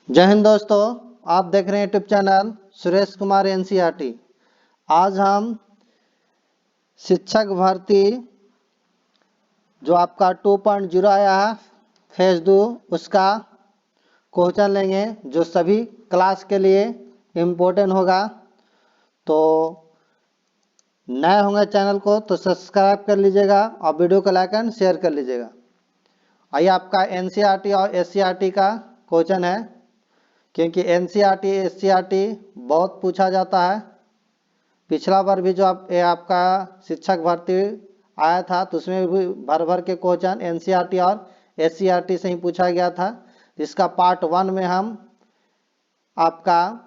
जय हिंद दोस्तों, आप देख रहे हैं YouTube channel Suresh Kumar NCERT. आज हम शिक्षक भर्ती जो आपका 2.0 आया है फेज 2 उसका क्वेश्चन लेंगे जो सभी क्लास के लिए इम्पोर्टेंट होगा। तो नए होंगे चैनल को तो सब्सक्राइब कर लीजिएगा और वीडियो को लाइक एंड शेयर कर लीजिएगा। आइए आपका एनसीईआरटी और एससीईआरटी का क्वेश्चन है, क्योंकि एनसीईआरटी एससीईआरटी बहुत पूछा जाता है। पिछला बार भी जो आपका शिक्षक भर्ती आया था तो उसमें भी भर भर के क्वेश्चन एनसीईआरटी और एससीईआरटी से ही पूछा गया था। इसका पार्ट 1 में हम आपका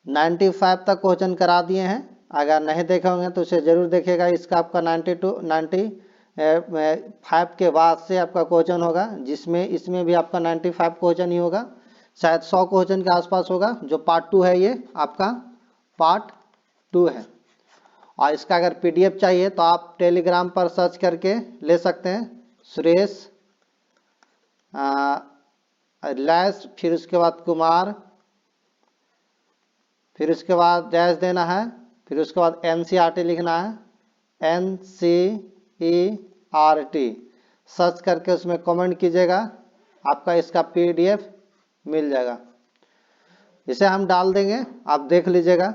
95 तक क्वेश्चन करा दिए हैं। अगर नहीं देखे होंगे तो उसे जरूर देखेगा। इसका आपका 95 के बाद से आपका क्वेश्चन होगा, जिसमें इसमें भी आपका 95 क्वेश्चन ही होगा, शायद 100 क्वेश्चन के आसपास होगा। जो पार्ट 2 है ये आपका पार्ट 2 है। और इसका अगर पीडीएफ चाहिए तो आप टेलीग्राम पर सर्च करके ले सकते हैं, सुरेश लैस फिर उसके बाद कुमार, फिर उसके बाद डैश देना है, फिर उसके बाद एनसीईआरटी लिखना है, NCERT सर्च करके उसमें कमेंट कीजिएगा, आपका इसका पीडीएफ मिल जाएगा। इसे हम डाल देंगे, आप देख लीजिएगा।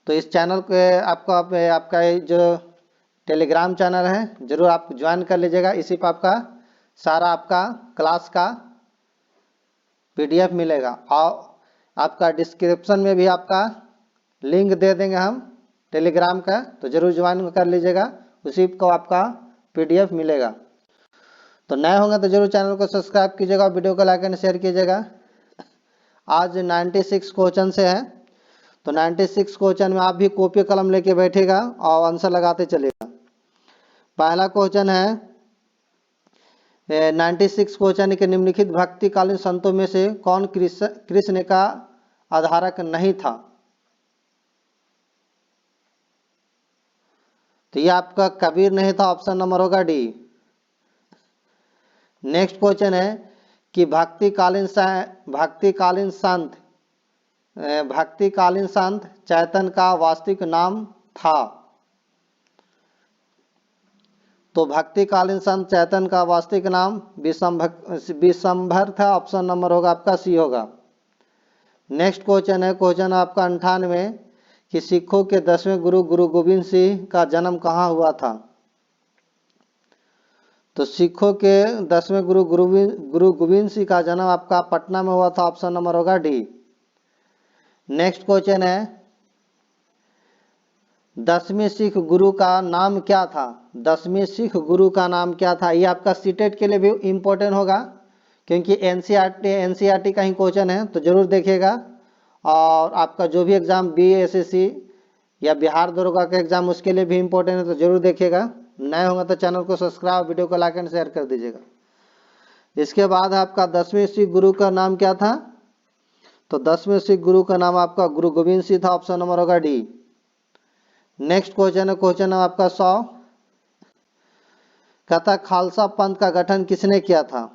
तो इस चैनल को आपका जो टेलीग्राम चैनल है जरूर आप ज्वाइन कर लीजिएगा। इसी पर आपका सारा आपका क्लास का पीडीएफ मिलेगा और आपका डिस्क्रिप्शन में भी आपका लिंक दे देंगे हम टेलीग्राम का, तो जरूर ज्वाइन कर लीजिएगा। उसी को आपका पीडीएफ मिलेगा। तो नए होंगे तो जरूर चैनल को सब्सक्राइब कीजिएगा, वीडियो को लाइक एंड शेयर कीजिएगा। आज 96 क्वेश्चन से है, तो 96 क्वेश्चन में आप भी कॉपी कलम लेके बैठेगा और आंसर लगाते चलेगा। पहला क्वेश्चन है 96 क्वेश्चन के निम्नलिखित भक्तिकालीन संतों में से कौन कृष्ण का आधारक नहीं था। तो ये आपका कबीर नहीं था, ऑप्शन नंबर होगा डी। नेक्स्ट क्वेश्चन है कि भक्तिकालीन संत चैतन्य का वास्तविक नाम था। तो भक्तिकालीन संत चैतन्य का वास्तविक नाम विशंभर था, ऑप्शन नंबर होगा आपका सी होगा। नेक्स्ट क्वेश्चन है क्वेश्चन आपका 98 कि सिखों के 10वें गुरु गुरु गोविंद सिंह का जन्म कहाँ हुआ था। तो सिखों के 10वें गुरु गुरु गोविंद सिंह का जन्म आपका पटना में हुआ था, ऑप्शन नंबर होगा डी। नेक्स्ट क्वेश्चन है 10वें सिख गुरु का नाम क्या था। 10वें सिख गुरु का नाम क्या था, ये आपका सीटेट के लिए भी इम्पोर्टेंट होगा, क्योंकि एनसीईआरटी का ही क्वेश्चन है, तो जरूर देखिएगा। और आपका जो भी एग्जाम बीएसएससी या बिहार दरोगा का एग्जाम उसके लिए भी इम्पोर्टेंट है, तो जरूर देखिएगा। नए होंगे तो चैनल को सब्सक्राइब, वीडियो को लाइक एंड शेयर कर दीजिएगा। इसके बाद आपका 10वें सिख गुरु का नाम क्या था। तो 10वें सिख गुरु का नाम आपका गुरु गोविंद सिंह था, ऑप्शन नंबर होगा डी। नेक्स्ट क्वेश्चन है क्वेश्चन आपका 100 कहता खालसा पंथ का गठन किसने किया था।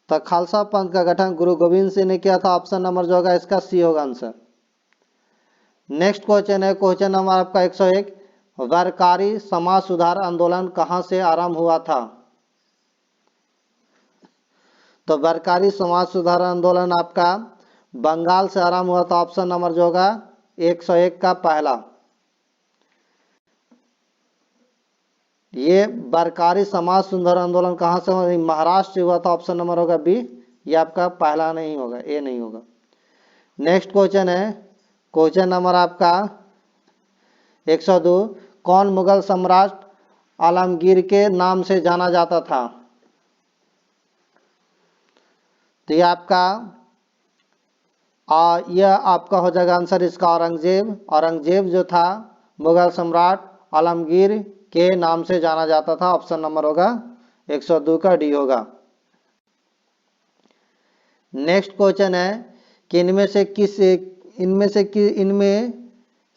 तो खालसा पंथ का गठन गुरु गोविंद सिंह ने किया था, ऑप्शन नंबर जो होगा इसका सी होगा आंसर। नेक्स्ट क्वेश्चन है क्वेश्चन नंबर आपका 101 वरकारी समाज सुधार आंदोलन कहां से आरंभ हुआ था। तो वरकारी समाज सुधार आंदोलन आपका बंगाल से आरंभ हुआ था, ऑप्शन नंबर जो होगा 101 का पहला। ये बरकारी समाज सुधार आंदोलन कहां से हुआ, महाराष्ट्र से हुआ था, ऑप्शन नंबर होगा बी। ये आपका पहला नहीं होगा, ए नहीं होगा। नेक्स्ट क्वेश्चन है क्वेश्चन नंबर आपका 102 कौन मुगल सम्राट आलमगीर के नाम से जाना जाता था। तो ये आपका यह आपका हो जाएगा आंसर इसका औरंगजेब जो था मुगल सम्राट आलमगीर के नाम से जाना जाता था, ऑप्शन नंबर होगा 102 का डी होगा। नेक्स्ट क्वेश्चन है कि इनमें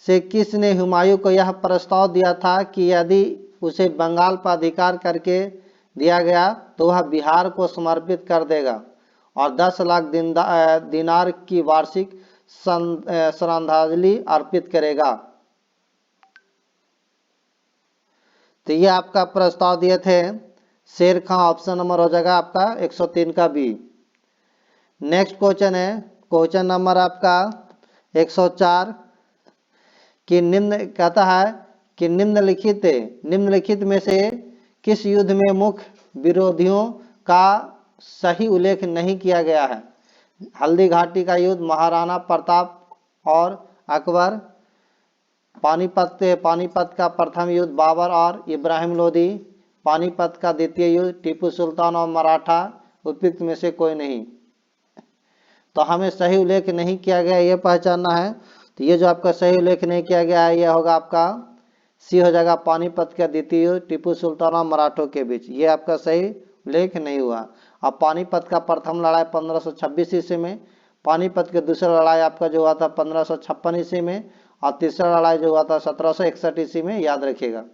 से किसने हुमायूं को यह प्रस्ताव दिया था कि यदि उसे बंगाल पर अधिकार करके दिया गया तो वह बिहार को समर्पित कर देगा और 10 लाख दिनार की वार्षिक श्रद्धांजलि अर्पित करेगा। तो ये आपका प्रस्ताव दिए थे शेर खां, ऑप्शन नंबर हो जाएगा आपका 103 का बी। नेक्स्ट क्वेश्चन है क्वेश्चन नंबर आपका 104 कि निम्न कहता है कि निम्नलिखित में से किस युद्ध में मुख्य विरोधियों का सही उल्लेख नहीं किया गया है? हल्दी घाटी का युद्ध, महाराणा प्रताप और अकबर, पानीपत का प्रथम युद्ध बाबर और इब्राहिम लोदी, पानीपत का द्वितीय युद्ध टीपू सुल्तान और मराठा, उपयुक्त में से कोई नहीं। तो हमें सही उल्लेख नहीं किया गया ये पहचानना है। तो ये जो आपका सही उल्लेख नहीं किया गया है ये होगा आपका सी हो जाएगा, पानीपत का द्वितीय युद्ध टीपू सुल्तान और मराठों के बीच, ये आपका सही उल्लेख नहीं हुआ। अब पानीपत का प्रथम लड़ाई 1526 ईस्वी में, पानीपत की दूसरा लड़ाई आपका जो हुआ था 1556 ईस्वी में और तीसरा लड़ाई जो हुआ था 1761 ईस्वी में, याद रखिएगा।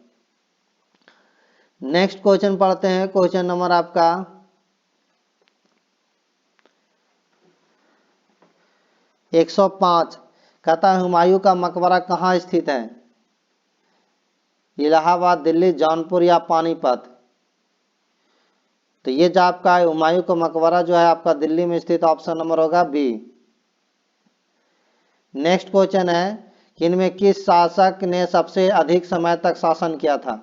नेक्स्ट क्वेश्चन पढ़ते हैं, क्वेश्चन नंबर आपका 105 कहता है हुमायूं का मकबरा कहाँ स्थित है? इलाहाबाद, दिल्ली, जौनपुर या पानीपत? तो ये जो आपका हुमायूं का मकबरा जो है आपका दिल्ली में स्थित, ऑप्शन नंबर होगा बी। नेक्स्ट क्वेश्चन है कि इनमें किस शासक ने सबसे अधिक समय तक शासन किया था?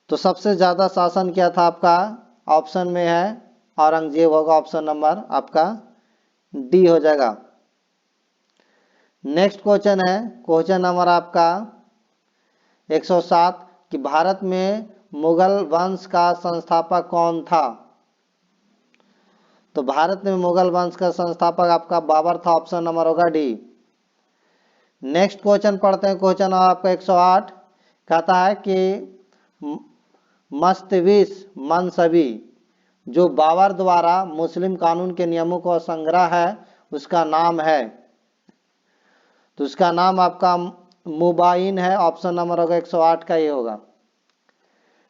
तो सबसे ज्यादा शासन किया था आपका ऑप्शन में है औरंगजेब होगा, ऑप्शन नंबर आपका डी हो जाएगा। नेक्स्ट क्वेश्चन है क्वेश्चन नंबर आपका 107 कि भारत में मुगल वंश का संस्थापक कौन था? तो भारत में मुगल वंश का संस्थापक आपका बाबर था, ऑप्शन नंबर होगा डी। नेक्स्ट क्वेश्चन पढ़ते हैं, क्वेश्चन आपका 108 कहता है कि मस्तविश मनसबी जो बाबर द्वारा मुस्लिम कानून के नियमों का संग्रह है उसका नाम है? तो उसका नाम आपका मुबाइन है, ऑप्शन नंबर होगा 108 का ये होगा।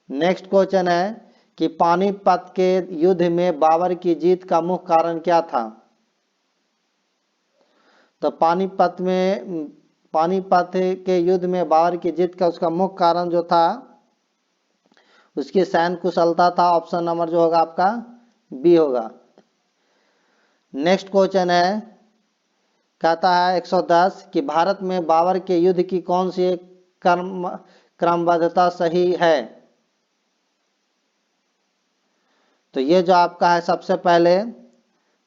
नेक्स्ट क्वेश्चन है कि पानीपत के युद्ध में बाबर की जीत का मुख्य कारण क्या था? तो पानीपत के युद्ध में बाबर की जीत का उसका मुख्य कारण जो था उसकी सैन्य कुशलता था, ऑप्शन नंबर जो होगा आपका बी होगा। नेक्स्ट क्वेश्चन है कहता है 110 कि भारत में बाबर के युद्ध की कौन सी क्रमबद्धता सही है? तो ये जो आपका है सबसे पहले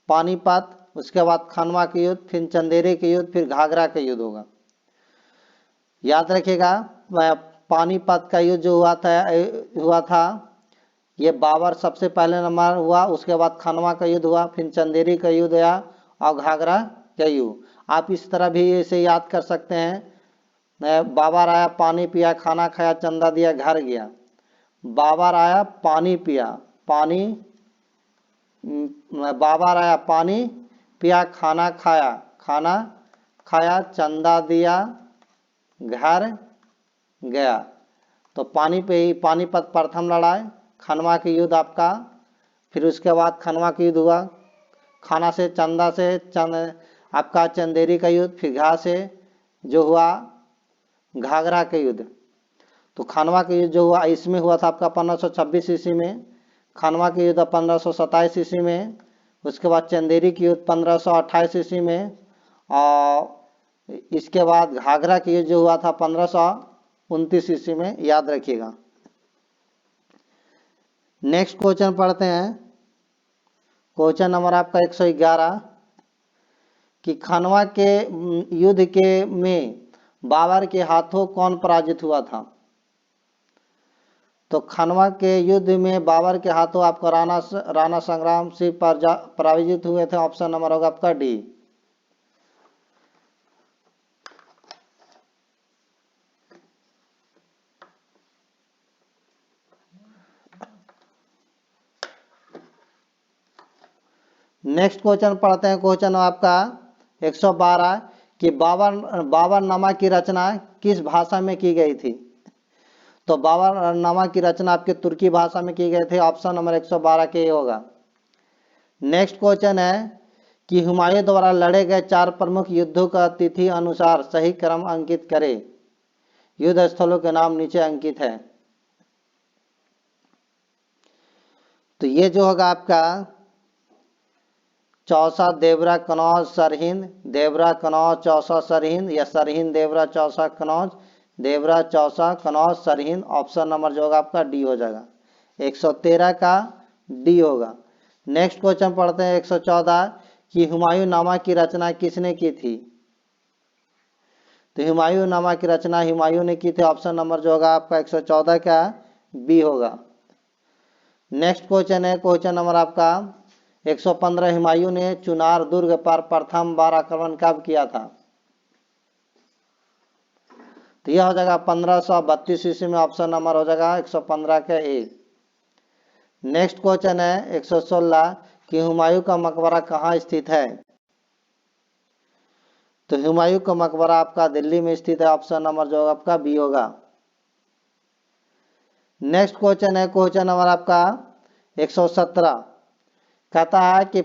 पानीपत, उसके बाद खनवा के युद्ध, फिर चंदेरी के युद्ध, फिर घाघरा के युद्ध होगा। याद रखिएगा पानीपत का युद्ध जो हुआ था ये बाबर सबसे पहले नंबर हुआ, उसके बाद खनवा का युद्ध हुआ, फिर चंदेरी का युद्ध हुआ और घाघरा का युद्ध। आप इस तरह भी इसे याद कर सकते हैं, बाबर आया पानी पिया खाना खाया चंदा दिया घर गया। बाबर आया पानी पिया बाबर आया पानी पिया खाना खाया चंदा दिया घर गया। तो पानीपत प्रथम लड़ाई, खनवा के युद्ध आपका, फिर उसके बाद खनवा का युद्ध हुआ, खाना से चंदा से आपका चंदेरी का युद्ध, फिर घा से जो हुआ घाघरा के युद्ध। तो खनवा का युद्ध जो हुआ इसमें हुआ था आपका 1526 ईस्वी में, खनवा के युद्ध 1527 ईस्वी में, उसके बाद चंदेरी की युद्ध 1528 ईस्वी में और इसके बाद घाघरा की युद्ध जो हुआ था 1529 ईस्वी में, याद रखिएगा। नेक्स्ट क्वेश्चन पढ़ते हैं, क्वेश्चन नंबर आपका 111 कि खनवा के युद्ध में बाबर के हाथों कौन पराजित हुआ था? तो खनवा के युद्ध में बाबर के हाथों आपको राणा संग्राम सिंह पराजित हुए थे, ऑप्शन नंबर होगा आपका डी। नेक्स्ट क्वेश्चन पढ़ते हैं, क्वेश्चन आपका 112 कि बाबरनामा की रचना किस भाषा में की गई थी? तो बाबरनामा की रचना आपके तुर्की भाषा में की गई थी। ऑप्शन नंबर 112 के ये होगा। नेक्स्ट क्वेश्चन है कि हुमायूं द्वारा लड़े गए 4 प्रमुख युद्धों का तिथि अनुसार सही क्रम अंकित करें। युद्ध स्थलों के नाम नीचे अंकित है। तो ये जो होगा आपका चौसा, देवरा, कनौज, सरहिंद, देवरा, कनौज, चौसा, सरहिंद, या सरहिंद, देवरा, चौसा, कनौज, देवरा, चौसा, कनौज, सरहिंद। ऑप्शन नंबर जो होगा आपका डी हो जाएगा। 113 का डी होगा। नेक्स्ट क्वेश्चन पढ़ते हैं 114 कि हुमायूं नामा की रचना किसने की थी। तो हुमायूं नामा की रचना हुमायूं ने की थी। ऑप्शन नंबर जो होगा आपका 114 का बी होगा। नेक्स्ट क्वेश्चन है क्वेश्चन नंबर आपका 115 हुमायूं ने चुनार दुर्ग पर प्रथम बार आक्रमण कब किया था। तो यह हो जाएगा 1532 ईस्वी में। ऑप्शन नंबर हो जाएगा 115 का ए। नेक्स्ट क्वेश्चन है 116 कि हुमायूं का मकबरा कहाँ स्थित है। तो हुमायूं का मकबरा आपका दिल्ली में स्थित है। ऑप्शन नंबर जो आपका बी होगा। नेक्स्ट क्वेश्चन है क्वेश्चन नंबर आपका 117 कहता है कि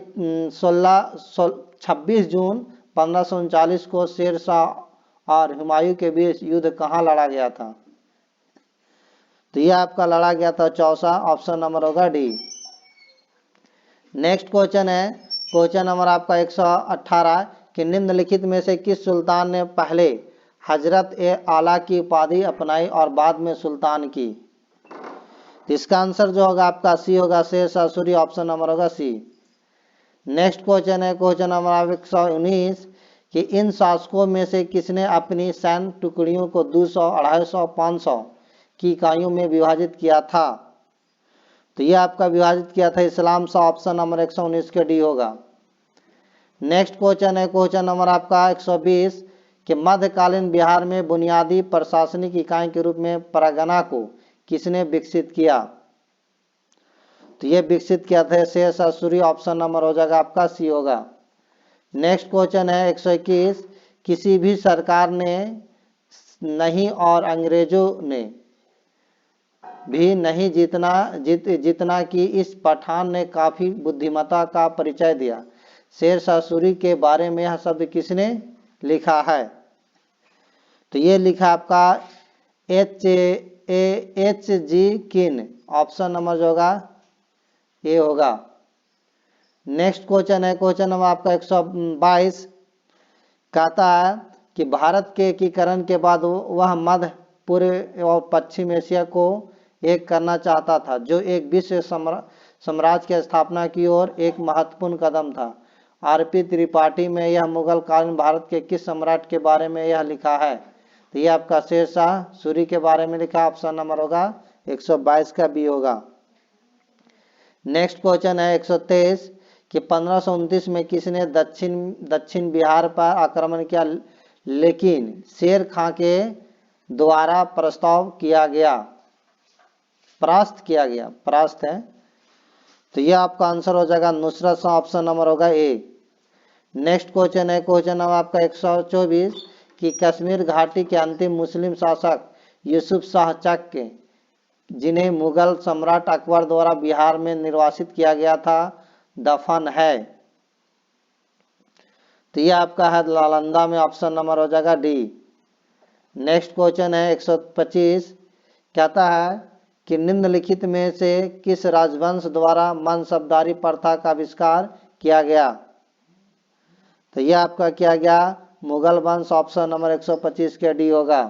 26 जून 1539 को शेर शाह और हुमायूं के बीच युद्ध कहाँ लड़ा गया था। तो यह आपका लड़ा गया था चौसा। ऑप्शन नंबर होगा डी। नेक्स्ट क्वेश्चन है क्वेश्चन नंबर आपका 118 कि निम्नलिखित में से किस सुल्तान ने पहले हजरत ए आला की उपाधि अपनाई और बाद में सुल्तान की। तो इसका आंसर जो होगा आपका सी होगा, शेर शाह सूरी। ऑप्शन नंबर होगा सी। नेक्स्ट क्वेश्चन है क्वेश्चन नंबर 119 कि इन शासकों में से किसने अपनी सैन्य टुकड़ियों को 200, 250, 500 की इकाइयों में विभाजित किया था। तो यह आपका विभाजित किया था इस्लाम शाह। ऑप्शन नंबर 119 के डी होगा। नेक्स्ट क्वेश्चन है क्वेश्चन नंबर आपका 120 कि मध्यकालीन बिहार में बुनियादी प्रशासनिक इकाई के रूप में परगना को किसने विकसित किया। तो यह विकसित किया था शेर शाह सूरी। ऑप्शन नंबर हो जाएगा आपका सी होगा। नेक्स्ट क्वेश्चन है 121 किसी भी सरकार ने नहीं और अंग्रेजों ने भी नहीं जितना कि इस पठान ने काफी बुद्धिमत्ता का परिचय दिया। शेर शाह सूरी के बारे में यह शब्द किसने लिखा है। तो ये लिखा आपका एच जी किन। ऑप्शन नंबर जो होगा ये होगा। नेक्स्ट क्वेश्चन है क्वेश्चन नंबर आपका 122 कहता है कि भारत के एकीकरण के बाद वह मध्य, पूर्व और पश्चिम एशिया को एक करना चाहता था, जो एक विश्व साम्राज्य की स्थापना की ओर एक महत्वपूर्ण कदम था। आरपी त्रिपाठी में यह मुगल कालीन भारत के किस सम्राट के बारे में यह लिखा है। तो यह आपका शेर शाह सूरी के बारे में लिखा। ऑप्शन नंबर होगा 122 का बी होगा। नेक्स्ट क्वेश्चन है 123 कि 1529 में किसने दक्षिण बिहार पर आक्रमण किया, लेकिन शेर खां के द्वारा परास्त किया गया। परास्त है। तो यह आपका आंसर हो जाएगा नुसरत शाह। ऑप्शन नंबर होगा ए। नेक्स्ट क्वेश्चन है क्वेश्चन नंबर आपका 124 कि कश्मीर घाटी के अंतिम मुस्लिम शासक यूसुफ शाह चक के जिन्हें मुगल सम्राट अकबर द्वारा बिहार में निर्वासित किया गया था, दफन है। तो यह आपका है नालंदा में। ऑप्शन नंबर हो जाएगा डी। नेक्स्ट क्वेश्चन है 125 कहता है कि निम्नलिखित में से किस राजवंश द्वारा मनसबदारी प्रथा का आविष्कार किया गया। तो यह आपका किया गया मुगल वंश। ऑप्शन नंबर 125 के डी होगा।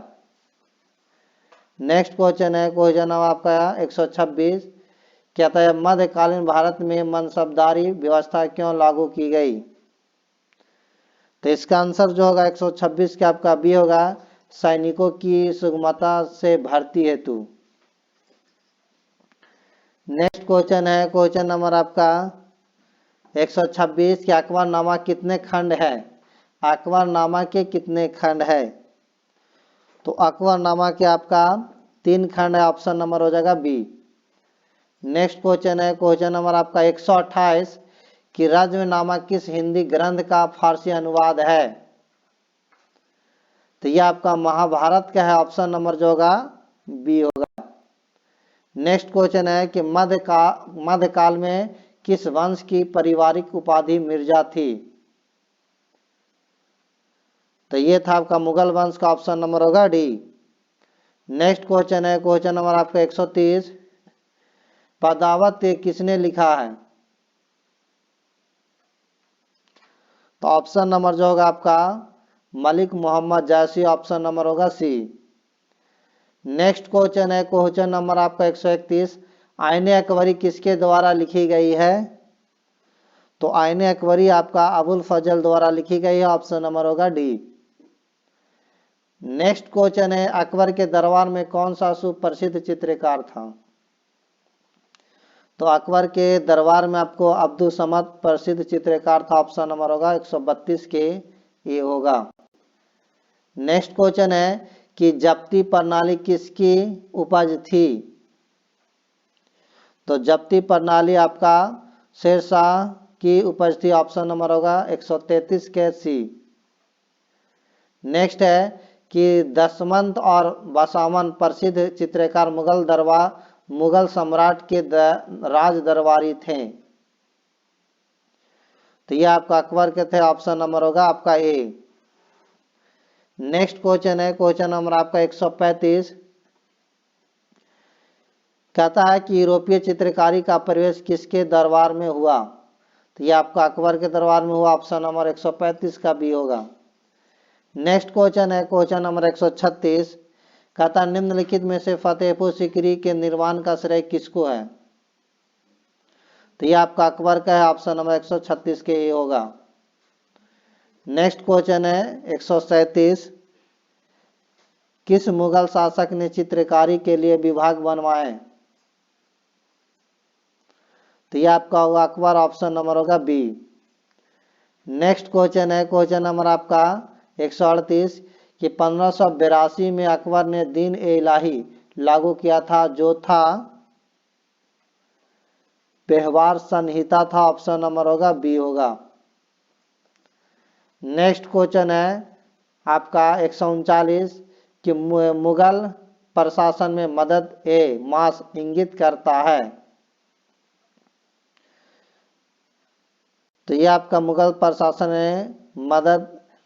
नेक्स्ट क्वेश्चन है क्वेश्चन नंबर आपका 126 कहता है मध्यकालीन भारत में मनसबदारी व्यवस्था क्यों लागू की गई। तो इसका आंसर जो होगा 126 का आपका बी होगा, सैनिकों की सुगमता से भर्ती हेतु। नेक्स्ट क्वेश्चन है क्वेश्चन नंबर आपका 126 कि अकबरनामा कितने खंड है। अकबरनामा के कितने खंड है। तो अकबरनामा के आपका 3 खंड है। ऑप्शन नंबर हो जाएगा बी। नेक्स्ट क्वेश्चन है क्वेश्चन नंबर आपका 128 कि रज्मनामा किस हिंदी ग्रंथ का फारसी अनुवाद है। तो यह आपका महाभारत का है। ऑप्शन नंबर जो होगा बी होगा। नेक्स्ट क्वेश्चन है कि मध्यकाल में किस वंश की पारिवारिक उपाधि मिर्जा थी? तो ये था आपका मुगल वंश का, ऑप्शन नंबर होगा डी। नेक्स्ट क्वेश्चन है क्वेश्चन नंबर आपका 130, पदावत किसने लिखा है? तो ऑप्शन नंबर जो होगा आपका मलिक मोहम्मद जैसी, ऑप्शन नंबर होगा सी। नेक्स्ट क्वेश्चन है क्वेश्चन नंबर आपका 131, आईने अकबरी किसके द्वारा लिखी गई है? तो आईने अकबरी आपका अबुल फजल द्वारा लिखी गई है, ऑप्शन नंबर होगा डी। नेक्स्ट क्वेश्चन है अकबर के दरबार में कौन सा सुप्रसिद्ध चित्रकार था? तो अकबर के दरबार में आपको अब्दुल समद प्रसिद्ध चित्रकार था, ऑप्शन नंबर होगा 132 के ये होगा। नेक्स्ट क्वेश्चन है कि जब्ती प्रणाली किसकी उपज थी? तो जब्ती प्रणाली आपका शेरशाह की उपज थी, ऑप्शन नंबर होगा 133 के सी। नेक्स्ट है कि दशमंत और बसावन प्रसिद्ध चित्रकार मुगल सम्राट के राज दरबारी थे। तो ये आपका अकबर के थे, ऑप्शन नंबर होगा आपका ए। नेक्स्ट क्वेश्चन है क्वेश्चन नंबर आपका 135, कहता है कि यूरोपीय चित्रकारी का प्रवेश किसके दरबार में हुआ? तो ये आपका अकबर के दरबार में हुआ, ऑप्शन नंबर 135 का बी होगा। नेक्स्ट क्वेश्चन है क्वेश्चन नंबर 136, कहता निम्नलिखित में से फतेहपुर सीकरी के निर्माण का श्रेय किसको है? तो ये आपका अकबर का है, ऑप्शन नंबर 136 के ये होगा। नेक्स्ट क्वेश्चन है 137, किस मुगल शासक ने चित्रकारी के लिए विभाग बनवाए? तो ये आपका होगा अकबर, ऑप्शन नंबर होगा बी। नेक्स्ट क्वेश्चन है क्वेश्चन नंबर आपका 138, कि 1582 में अकबर ने दीन ए इलाही लागू किया था, जो था व्यवहार संहिता था, ऑप्शन नंबर होगा बी होगा। नेक्स्ट क्वेश्चन है आपका 139, कि मुगल प्रशासन में मदद ए मास इंगित करता है। तो ये आपका मुगल प्रशासन में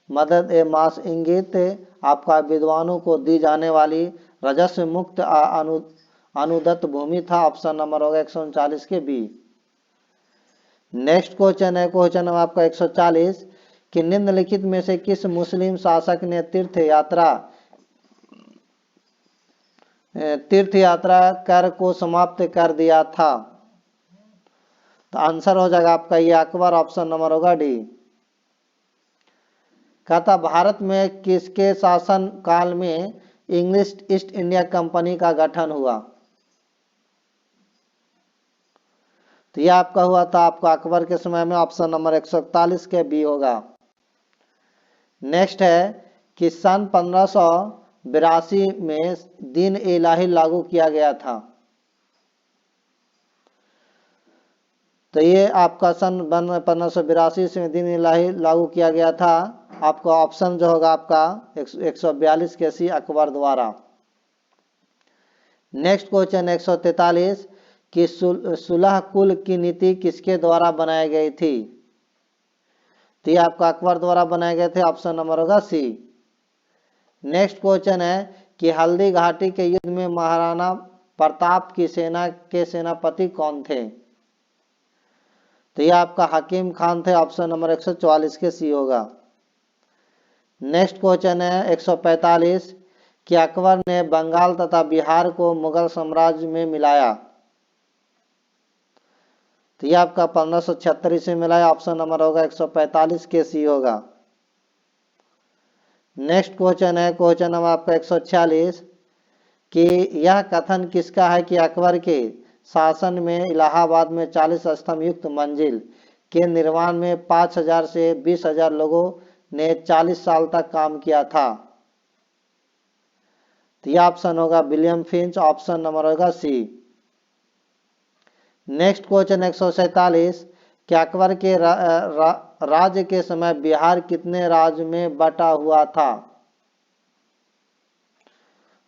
मदद ए मास इंगित आपका विद्वानों को दी जाने वाली राजस्व मुक्त अनुदत्त भूमि था, ऑप्शन नंबर होगा 139 के बी। नेक्स्ट क्वेश्चन है क्वेश्चन नंबर आपका 140, कि निम्नलिखित में से किस मुस्लिम शासक ने तीर्थ यात्रा कर को समाप्त कर दिया था? तो आंसर हो जाएगा आपका ये अकबर, ऑप्शन नंबर होगा डी। कहता भारत में किसके शासन काल में इंग्लिश ईस्ट इंडिया कंपनी का गठन हुआ? तो यह आपका हुआ था आपका अकबर के समय में, ऑप्शन नंबर 141 के बी होगा। नेक्स्ट है कि सन 1582 में दीन ए इलाही लागू किया गया था। तो ये आपका सन 1582 से दीन ए इलाही लागू किया गया था, आपका ऑप्शन जो होगा आपका 142 के सी अकबर द्वारा। नेक्स्ट क्वेश्चन 143, कि सुलह कुल की नीति किसके द्वारा बनाई गई थी? तो ये आपका अकबर द्वारा बनाए गए थे, ऑप्शन नंबर होगा सी। नेक्स्ट क्वेश्चन है कि हल्दी घाटी के युद्ध में महाराणा प्रताप की सेना के सेनापति कौन थे? तो ये आपका हकीम खान थे, ऑप्शन नंबर 144 के सी होगा। नेक्स्ट क्वेश्चन है 145, कि अकबर ने बंगाल तथा बिहार को मुगल साम्राज्य में मिलाया? तो ये आपका 1576 से मिलाया, ऑप्शन नंबर होगा 145 के सी होगा। नेक्स्ट क्वेश्चन है क्वेश्चन नंबर आपका 146, कि यह कथन किसका है कि अकबर के शासन में इलाहाबाद में 40 स्तंभ युक्त मंजिल के निर्माण में 5000 से 20,000 लोगों ने 40 साल तक काम किया था? तो यह ऑप्शन होगा विलियम फिंच, ऑप्शन नंबर होगा सी। नेक्स्ट क्वेश्चन 147, कि अकबर के राज्य के समय बिहार कितने राज्य में बटा हुआ था?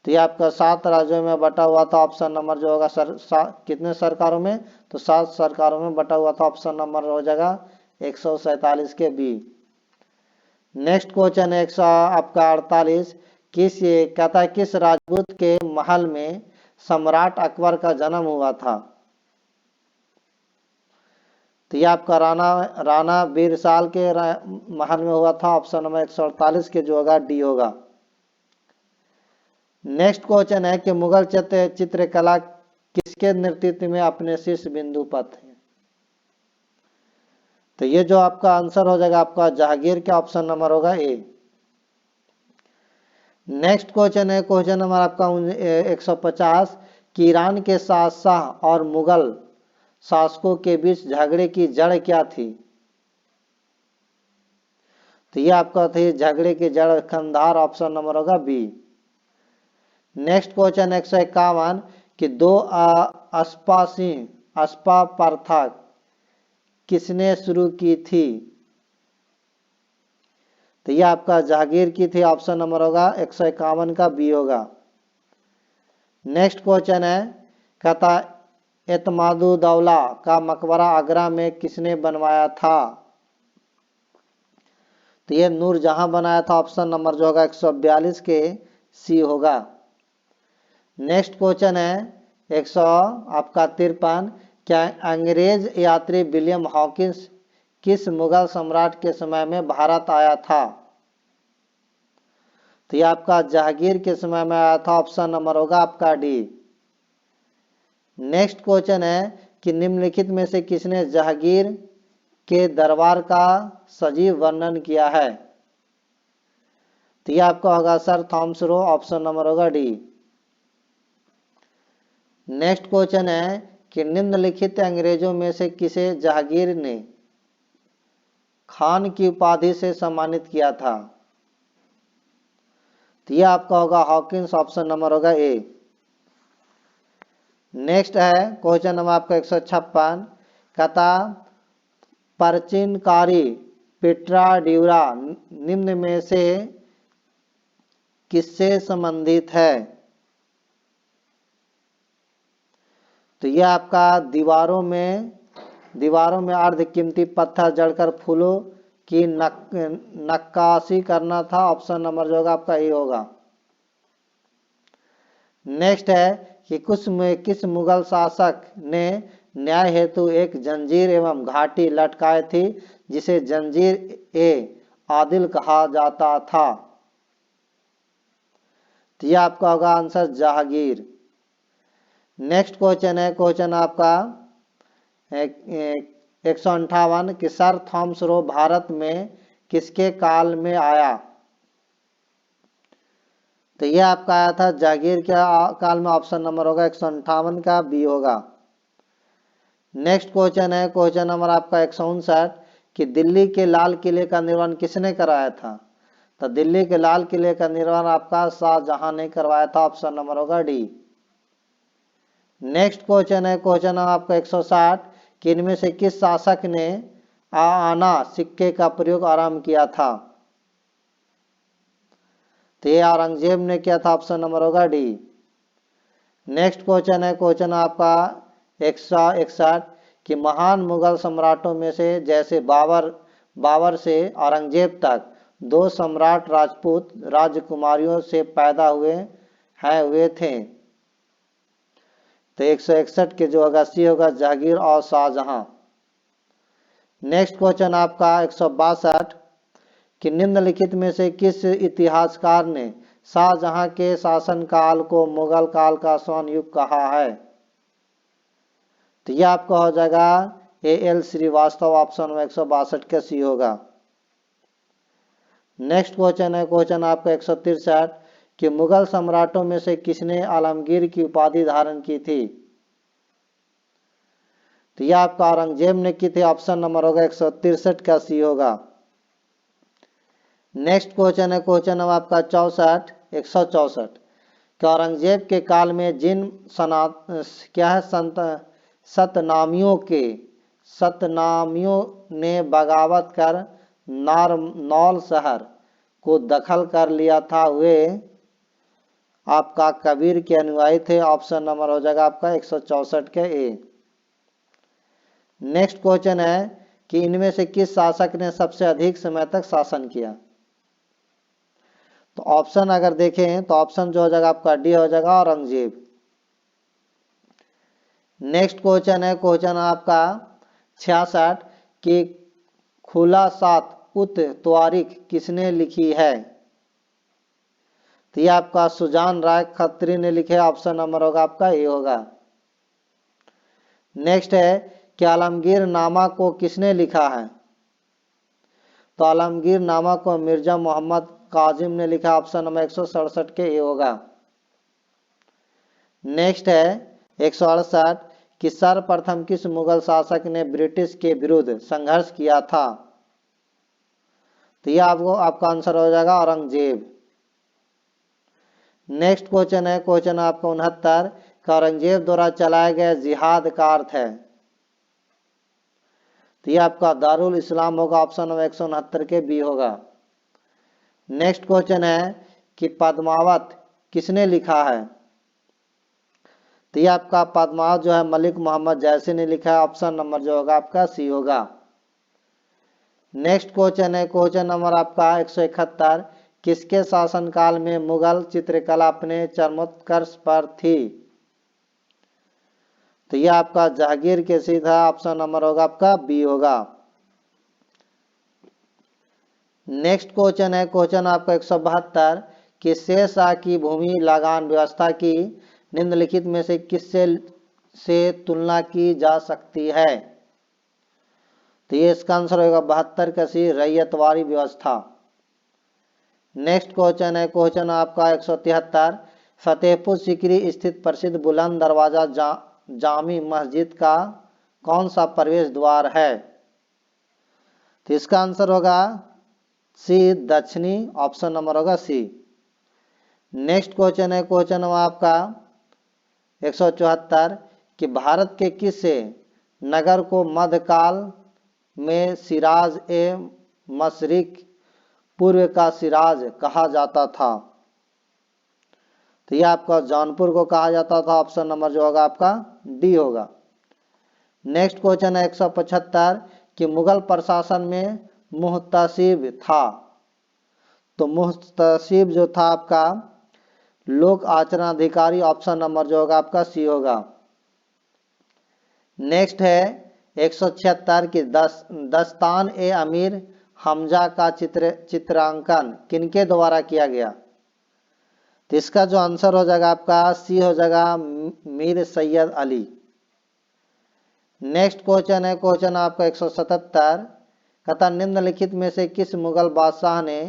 तो ये आपका 7 राज्यों में बटा हुआ था। ऑप्शन नंबर जो होगा कितने सरकारों में, तो 7 सरकारों में बटा हुआ था। ऑप्शन नंबर हो जाएगा 147 के बी। नेक्स्ट क्वेश्चन है आपका 48, ये कहता है किस राजपूत के महल में सम्राट अकबर का जन्म हुआ था। तो ये आपका राणा बीरसाल के महल में हुआ था। ऑप्शन नंबर 148 के जो होगा डी होगा। नेक्स्ट क्वेश्चन है कि मुगल चित्रकला किसके नेतृत्व में अपने शीर्ष बिंदु पर थे। तो ये जो आपका आंसर हो जाएगा आपका जहांगीर के ऑप्शन नंबर होगा ए। नेक्स्ट क्वेश्चन है क्वेश्चन नंबर आपका 150 कि ईरान के शाह और मुगल शासकों के बीच झगड़े की जड़ क्या थी। तो ये आपका थी झगड़े की जड़ कंधार। ऑप्शन नंबर होगा बी। नेक्स्ट क्वेश्चन 151 कि दो अस्पा प्रथा किसने शुरू की थी। तो ये आपका जहांगीर की थी। ऑप्शन नंबर होगा 151 का बी होगा। नेक्स्ट क्वेश्चन है कहता एतमादुद्दौला का मकबरा आगरा में किसने बनवाया था। तो ये नूरजहां बनाया था। ऑप्शन नंबर जो होगा 142 के सी होगा। नेक्स्ट क्वेश्चन है 153 क्या अंग्रेज यात्री विलियम हॉकिंस किस मुगल सम्राट के समय में भारत आया था। तो ये आपका जहांगीर के समय में आया था। ऑप्शन नंबर होगा आपका डी। नेक्स्ट क्वेश्चन है कि निम्नलिखित में से किसने जहांगीर के दरबार का सजीव वर्णन किया है। तो ये आपका होगा sir Thomas Roe. Option number होगा डी। नेक्स्ट क्वेश्चन है कि निम्नलिखित अंग्रेजों में से किसे जहांगीर ने खान की उपाधि से सम्मानित किया था। तो यह आपका होगा हॉकिंस। ऑप्शन नंबर होगा ए। नेक्स्ट है क्वेश्चन नंबर आपका 156 कहता प्राचीनकारी पिट्रा ड्यूरा निम्न में से किससे संबंधित है। तो यह आपका दीवारों में अर्ध कीमती पत्थर जड़कर फूलों की नक्काशी करना था। ऑप्शन नंबर जो होगा आपका ए होगा। नेक्स्ट है कि किस मुगल शासक ने न्याय हेतु एक जंजीर एवं घाटी लटकाई थी जिसे जंजीर ए आदिल कहा जाता था। तो यह आपका होगा आंसर जहांगीर। नेक्स्ट क्वेश्चन है क्वेश्चन आपका 158 कि सर थॉमस रो भारत में किसके काल में आया। तो यह आपका आया था जहांगीर के काल में। ऑप्शन नंबर होगा 158 का बी होगा। नेक्स्ट क्वेश्चन है क्वेश्चन नंबर आपका 159 कि दिल्ली के लाल किले का निर्माण किसने कराया था। तो दिल्ली के लाल किले का निर्माण आपका शाहजहां ने करवाया था। ऑप्शन नंबर होगा डी। नेक्स्ट क्वेश्चन है क्वेश्चन नंबर आपका 160 कि इनमें से किस शासक ने आना सिक्के का प्रयोग आरंभ किया था। तो ये औरंगजेब ने किया था। ऑप्शन नंबर होगा डी। नेक्स्ट क्वेश्चन है क्वेश्चन आपका 161 कि महान मुगल सम्राटों में से जैसे बाबर से औरंगजेब तक दो सम्राट राजपूत राजकुमारियों से पैदा हुए थे। तो 161 के जो होगा सी होगा जहांगीर और शाहजहां। नेक्स्ट क्वेश्चन आपका 162 कि निम्नलिखित में से किस इतिहासकार ने शाहजहां के शासनकाल को मुगल काल का स्वर्ण युग कहा है। तो यह आपका हो जाएगा A.L. श्रीवास्तव। ऑप्शन में 162 का सी होगा। नेक्स्ट क्वेश्चन है क्वेश्चन आपका 163 कि मुगल सम्राटों में से किसने आलमगीर की उपाधि धारण की थी। तो यह आपका औरंगजेब ने की थी। ऑप्शन नंबर होगा 163 का सी होगा। नेक्स्ट क्वेश्चन है क्वेश्चन नंबर आपका 164 कि औरंगजेब के काल में जिन सतनामियों ने बगावत कर नारनौल शहर को दखल कर लिया था आपका कबीर के अनुयायी थे। ऑप्शन नंबर हो जाएगा आपका 164 के ए। नेक्स्ट क्वेश्चन है कि इनमें से किस शासक ने सबसे अधिक समय तक शासन किया। तो ऑप्शन अगर देखें तो ऑप्शन जो हो जाएगा आपका डी हो जाएगा औरंगजेब। नेक्स्ट क्वेश्चन है क्वेश्चन आपका 66 कि खुला सात उत त्वारिख किसने लिखी है। तो ये आपका सुजान राय खत्री ने लिखे। ऑप्शन नंबर होगा आपका ए होगा। नेक्स्ट है कि आलमगीर नामा को किसने लिखा है। तो आलमगीर नामा को मिर्जा मोहम्मद काजिम ने लिखा। ऑप्शन नंबर 167 के ए होगा। नेक्स्ट है 168 कि सर्वप्रथम किस मुगल शासक ने ब्रिटिश के विरुद्ध संघर्ष किया था। तो यह आपका आंसर हो जाएगा औरंगजेब। नेक्स्ट क्वेश्चन है क्वेश्चन आपका 69 का औरंगजेब द्वारा चलाए गए जिहाद का अर्थ है। तो यह आपका दारुल इस्लाम होगा। ऑप्शन नंबर 169 के बी होगा। नेक्स्ट क्वेश्चन है कि पद्मावत किसने लिखा है। तो यह आपका पद्मावत जो है मलिक मोहम्मद जैसी ने लिखा है। ऑप्शन नंबर जो होगा आपका सी होगा। नेक्स्ट क्वेश्चन है क्वेश्चन नंबर आपका 171 किसके शासनकाल में मुगल चित्रकला अपने चरमोत्कर्ष पर थी। तो यह आपका जहांगीर के सीधा। ऑप्शन नंबर होगा आपका बी होगा। नेक्स्ट क्वेश्चन है क्वेश्चन आपका 172 कि शेरशाह की भूमि लगान व्यवस्था की निम्नलिखित में से किससे तुलना की जा सकती है। तो ये इसका आंसर होगा 72 का सी रैयतवारी व्यवस्था। नेक्स्ट क्वेश्चन है क्वेश्चन आपका 173 फतेहपुर सीकरी स्थित प्रसिद्ध बुलंद दरवाजा जामी मस्जिद का कौन सा प्रवेश द्वार है। तो इसका आंसर होगा सी दक्षिणी। ऑप्शन नंबर होगा सी। नेक्स्ट क्वेश्चन है क्वेश्चन आपका 174 कि भारत के किस नगर को मध्यकाल में सिराज ए मशरिक पूर्व का सिराज कहा जाता था। तो यह आपका जौनपुर को कहा जाता था। ऑप्शन नंबर जो होगा आपका डी होगा। नेक्स्ट क्वेश्चन है 175 कि मुगल प्रशासन में मुहतसिब था। तो मुहतसिब जो था आपका लोक आचरण अधिकारी। ऑप्शन नंबर जो होगा आपका सी होगा। नेक्स्ट है 176 की दस्तान ए अमीर हमजा का चित्रांकन किनके द्वारा किया गया। तो इसका जो आंसर हो जाएगा आपका सी हो जाएगा मीर सैयद अली। नेक्स्ट क्वेश्चन है क्वेश्चन आपका 177 कहता निम्नलिखित में से किस मुगल बादशाह ने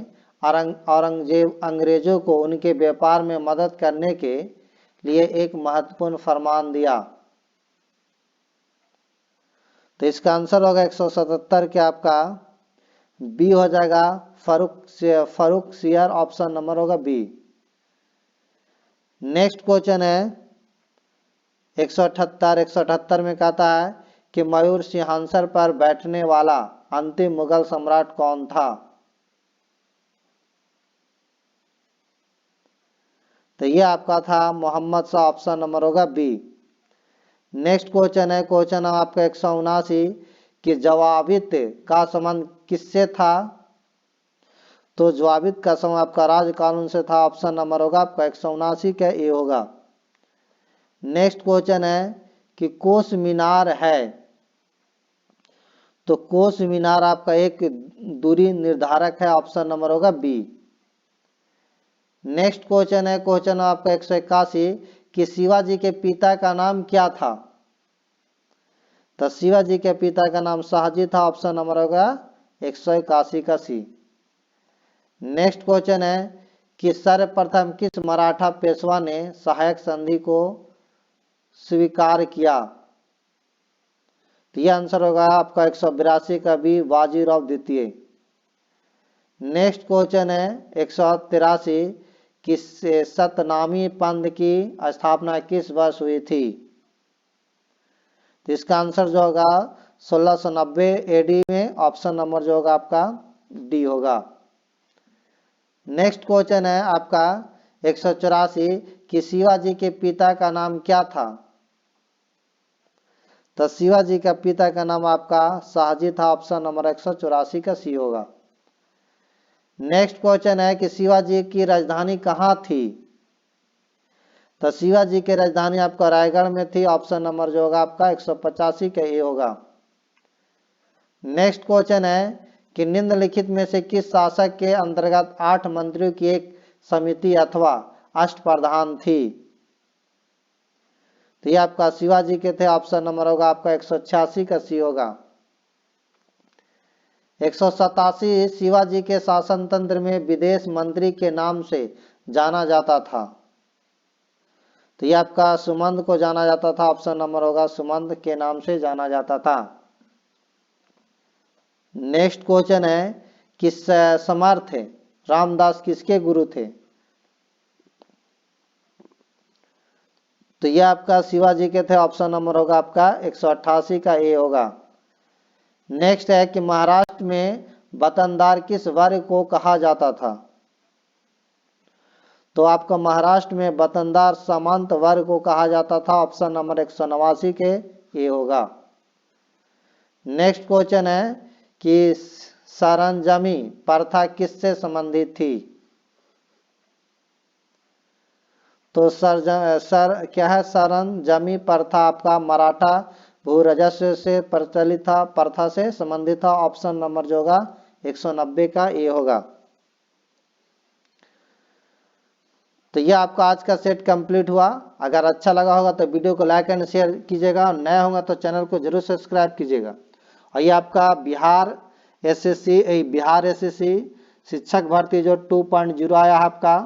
औरंगजेब अंग्रेजों को उनके व्यापार में मदद करने के लिए एक महत्वपूर्ण फरमान दिया। तो इसका आंसर होगा 177 के आपका बी हो जाएगा फरुख सियर। ऑप्शन नंबर होगा बी। नेक्स्ट क्वेश्चन है 178 में कहता है कि मयूर सिंहासन पर बैठने वाला अंतिम मुगल सम्राट कौन था। तो यह आपका था मोहम्मद शाह। ऑप्शन नंबर होगा बी। नेक्स्ट क्वेश्चन है क्वेश्चन आपका 179 कि जवाबित का संबंध किससे था। तो जवाबित का संबंध आपका राज कानून से था। ऑप्शन नंबर होगा आपका 179 का ए होगा। नेक्स्ट क्वेश्चन है कि कोस मीनार है। तो कोस मीनार आपका एक दूरी निर्धारक है। ऑप्शन नंबर होगा बी। नेक्स्ट क्वेश्चन है क्वेश्चन आपका 181 कि शिवाजी के पिता का नाम क्या था। तो शिवाजी के पिता का नाम शाहजी था। ऑप्शन नंबर होगा 181 का सी। नेक्स्ट क्वेश्चन है कि सर्वप्रथम किस मराठा पेशवा ने सहायक संधि को स्वीकार किया। तो यह आंसर होगा आपका 182 का बी बाजीराव द्वितीय। नेक्स्ट क्वेश्चन है 183 कि सतनामी पंथ की स्थापना किस वर्ष हुई थी। तो इसका आंसर जो होगा 1690 एडी में। ऑप्शन नंबर जो होगा आपका डी होगा। नेक्स्ट क्वेश्चन है आपका 184 कि शिवाजी के पिता का नाम क्या था? तो शिवाजी का पिता का नाम आपका शाहजी था। ऑप्शन नंबर 184 का सी होगा। नेक्स्ट क्वेश्चन है कि शिवाजी की राजधानी कहाँ थी? तो शिवाजी की राजधानी आपका रायगढ़ में थी। ऑप्शन नंबर जो होगा आपका 185 का ए होगा। नेक्स्ट क्वेश्चन है कि निम्नलिखित में से किस शासक के अंतर्गत 8 मंत्रियों की एक समिति अथवा अष्टप्रधान थी? तो ये आपका शिवाजी के थे। ऑप्शन नंबर होगा आपका 186 का सी होगा। 187 शिवाजी के शासन तंत्र में विदेश मंत्री के नाम से जाना जाता था। तो ये आपका सुमंत को जाना जाता था। ऑप्शन नंबर होगा सुमंत के नाम से जाना जाता था। नेक्स्ट क्वेश्चन है कि समर्थ रामदास किसके गुरु थे? तो ये आपका शिवाजी के थे। ऑप्शन नंबर होगा आपका 188 का ए होगा। नेक्स्ट है कि महाराष्ट्र में वतनदार किस वर्ग को कहा जाता था? तो आपका महाराष्ट्र में वतनदार सामंत वर्ग को कहा जाता था। ऑप्शन नंबर 189 के ए होगा। नेक्स्ट क्वेश्चन है कि सरंजामी प्रथा किससे संबंधित थी? तो क्या है सरंजामी प्रथा आपका मराठा भू राजस्व से प्रचलित था, प्रथा से संबंधित था। ऑप्शन नंबर जो होगा 190 का ए होगा। तो ये आपका आज का सेट कंप्लीट हुआ। अगर अच्छा लगा होगा तो वीडियो को लाइक एंड शेयर कीजिएगा, और नया होगा तो चैनल को जरूर सब्सक्राइब कीजिएगा। और ये आपका बिहार एसएससी शिक्षक भर्ती जो 2.0 आया है आपका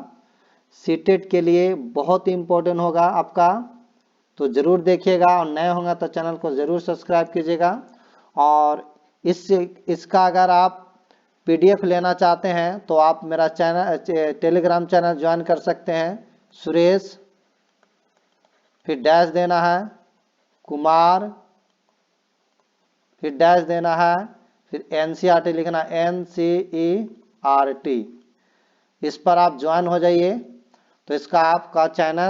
सीटेट के लिए बहुत ही इम्पोर्टेंट होगा आपका, तो जरूर देखिएगा। और नए होंगे तो चैनल को जरूर सब्सक्राइब कीजिएगा। और इसका अगर आप पीडीएफ लेना चाहते हैं तो आप मेरा चैनल टेलीग्राम चैनल ज्वाइन कर सकते हैं। सुरेश फिर डैश देना है, कुमार फिर डैश देना है, फिर एनसीईआरटी लिखना NCERT। इस पर आप ज्वाइन हो जाइए। तो इसका आपका चैनल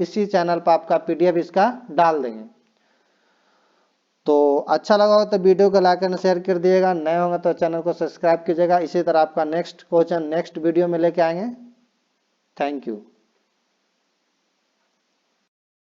इसी चैनल पर आपका पीडीएफ इसका डाल देंगे। तो अच्छा लगा हो तो वीडियो को लाइक एंड शेयर कर दिएगा। नए होंगे तो चैनल को सब्सक्राइब कीजिएगा। इसी तरह आपका नेक्स्ट क्वेश्चन नेक्स्ट वीडियो में लेके आएंगे। Thank you.